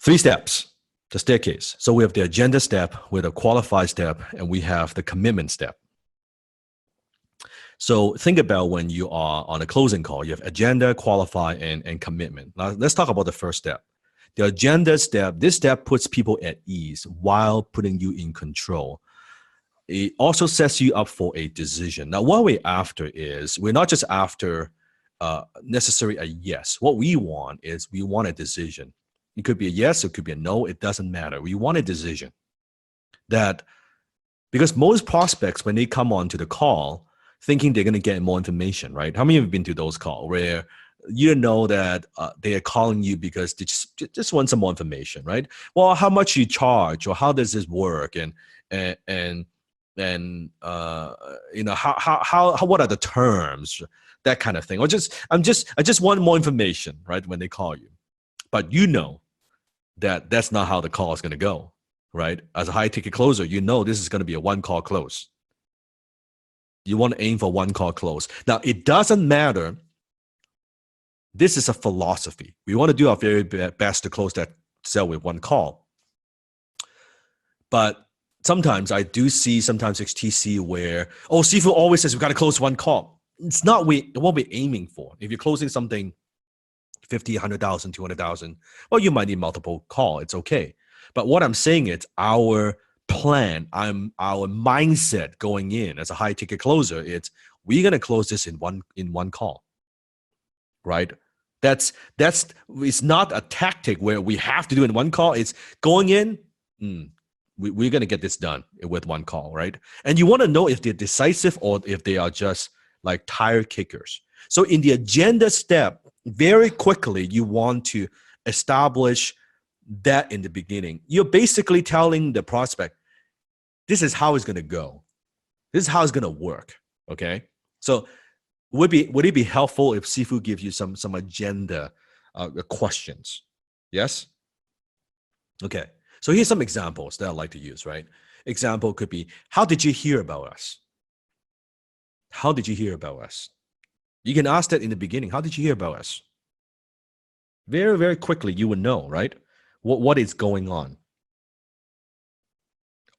Three steps, the staircase. So we have the agenda step, we have the qualify step, and we have the commitment step. So think about when you are on a closing call, you have agenda, qualify, and commitment. Now let's talk about the first step. The agenda step, this step puts people at ease while putting you in control. It also sets you up for a decision. Now, what we're after is, we're not just after necessarily a yes. What we want is, we want a decision. It could be a yes, it could be a no, it doesn't matter. We want a decision. That, because most prospects, when they come onto the call, thinking they're going to get more information, right? How many of you have been to those calls where you know that they are calling you because they just want some more information, right? Well, how much you charge, or how does this work, and you know, how what are the terms, that kind of thing, or I just want more information, right? When they call you, but you know that that's not how the call is going to go, right? As a high ticket closer, you know this is going to be a one call close. You want to aim for one call close. Now, it doesn't matter. This is a philosophy. We want to do our very best to close that sale with one call. But sometimes I do see sometimes HTC where, oh, Sifu always says we got to close one call. It's not what we're aiming for. If you're closing something 50, 100,000, 200,000, well, you might need multiple call. It's okay. But what I'm saying is, our plan, our mindset going in as a high ticket closer, it's, we're going to close this in one call, right? That's it's not a tactic where we have to do it in one call. It's going in, we're going to get this done with one call, right? And you want to know if they're decisive or if they are just like tire kickers. So in the agenda step, very quickly, you want to establish that in the beginning. You're basically telling the prospect, this is how it's going to go. This is how it's going to work, okay? So would it be helpful if Sifu gives you some agenda questions? Yes? Okay. So here's some examples that I like to use, right? Example could be, how did you hear about us? How did you hear about us? You can ask that in the beginning. How did you hear about us? Very, very quickly, you would know, right? What is going on?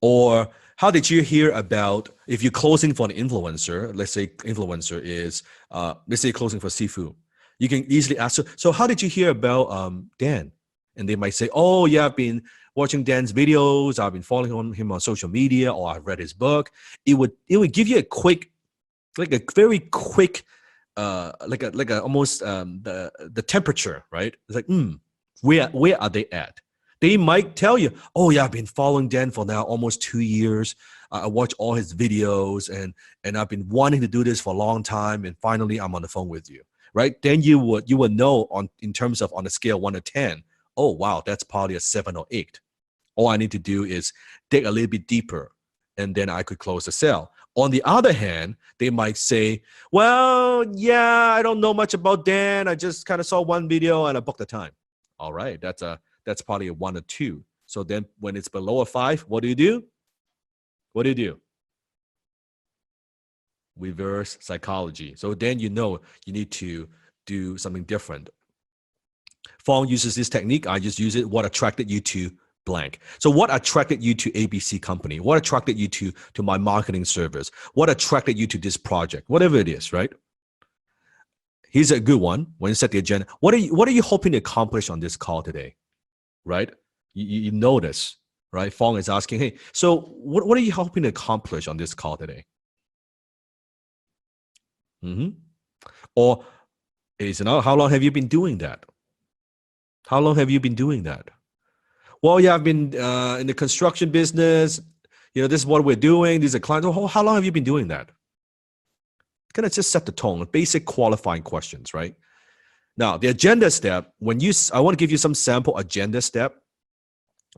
Or how did you hear about, if you're closing for an influencer, let's say influencer is, let's say closing for Sifu, you can easily ask, so how did you hear about Dan? And they might say, oh yeah, I've been watching Dan's videos, I've been following him on social media, or I've read his book. It would give you a quick, like a very quick, like a almost the temperature, right? It's like, where are they at? They might tell you, oh yeah, I've been following Dan for now almost 2 years. I watch all his videos, and I've been wanting to do this for a long time, and finally I'm on the phone with you, right? Then you would know in terms of on a scale 1 to 10, oh wow, that's probably a 7 or 8. All I need to do is dig a little bit deeper, and then I could close the sale. On the other hand, they might say, well, yeah, I don't know much about Dan. I just kind of saw one video and I booked the time. All right, that's probably a 1 or 2. So then when it's below a 5, what do you do? What do you do? Reverse psychology. So then you know you need to do something different. Fong uses this technique. I just use it. What attracted you to blank? So what attracted you to ABC company? What attracted you to my marketing service? What attracted you to this project? Whatever it is, right? Here's a good one. When you set the agenda, what are you hoping to accomplish on this call today? Right? You notice, right? Fong is asking, hey, so what are you hoping to accomplish on this call today? Or is it, how long have you been doing that? How long have you been doing that? Well, yeah, I've been in the construction business. You know, this is what we're doing. These are clients. Oh, how long have you been doing that? Kind of just set the tone, basic qualifying questions, right? Now, the agenda step, I want to give you some sample agenda step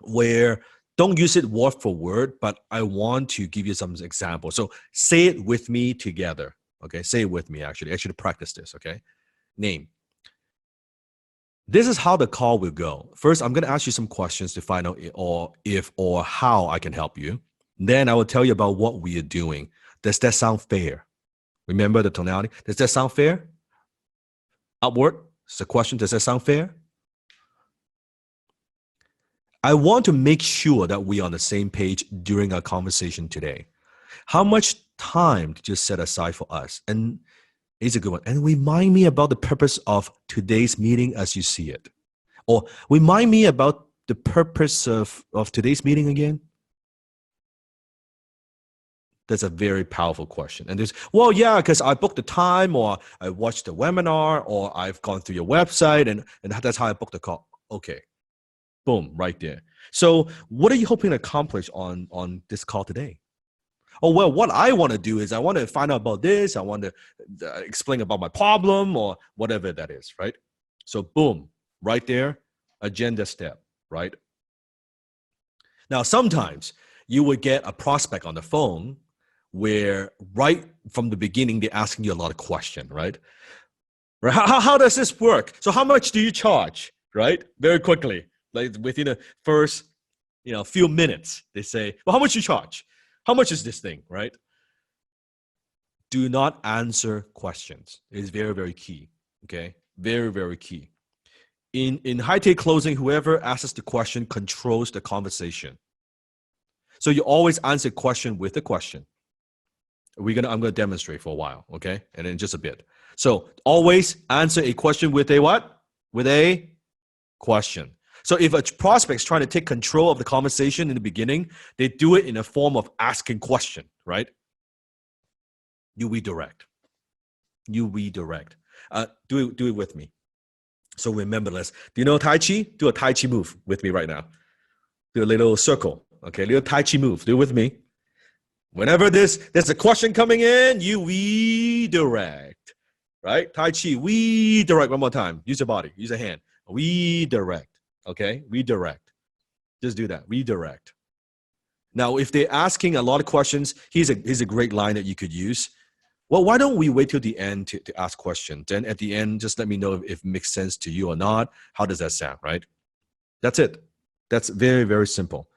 where don't use it word for word, but I want to give you some examples. So say it with me together. Okay, say it with me, actually practice this, okay? Name. This is how the call will go. First, I'm going to ask you some questions to find out if or how I can help you. Then I will tell you about what we are doing. Does that sound fair? Remember the tonality? Does that sound fair? Upward. It's a question. Does that sound fair? I want to make sure that we're on the same page during our conversation today. How much time did you set aside for us? And it's a good one. And remind me about the purpose of today's meeting as you see it. Or remind me about the purpose of today's meeting again. That's a very powerful question. And there's, well, yeah, because I booked the time, or I watched the webinar, or I've gone through your website, and that's how I booked the call. Okay. Boom, right there. So what are you hoping to accomplish on this call today? Oh, well, what I want to do is I want to find out about this. I want to explain about my problem or whatever that is, right? So boom, right there, agenda step, right? Now, sometimes you would get a prospect on the phone where right from the beginning, they're asking you a lot of questions, right? How does this work? So how much do you charge, right? Very quickly, like within the first, few minutes, they say, well, how much you charge? How much is this thing, right? Do not answer questions. It is very, very key, okay? Very, very key. In high-tech closing, whoever asks the question controls the conversation. So you always answer question with a question. I'm gonna demonstrate for a while, okay? And then just a bit. So always answer a question with a what? With a question. So if a prospect is trying to take control of the conversation in the beginning, they do it in a form of asking question, right? You redirect. You redirect. Do it with me. So remember this. Do you know Tai Chi? Do a Tai Chi move with me right now. Do a little circle. Okay, little Tai Chi move. Do it with me. Whenever there's a question coming in, you redirect. Right? Tai Chi, redirect one more time. Use your body. Use your hand. Redirect. Okay? Redirect. Just do that. Redirect. Now, if they're asking a lot of questions, here's a great line that you could use. Well, why don't we wait till the end to ask questions? Then at the end, just let me know if it makes sense to you or not. How does that sound, right? That's it. That's very, very simple.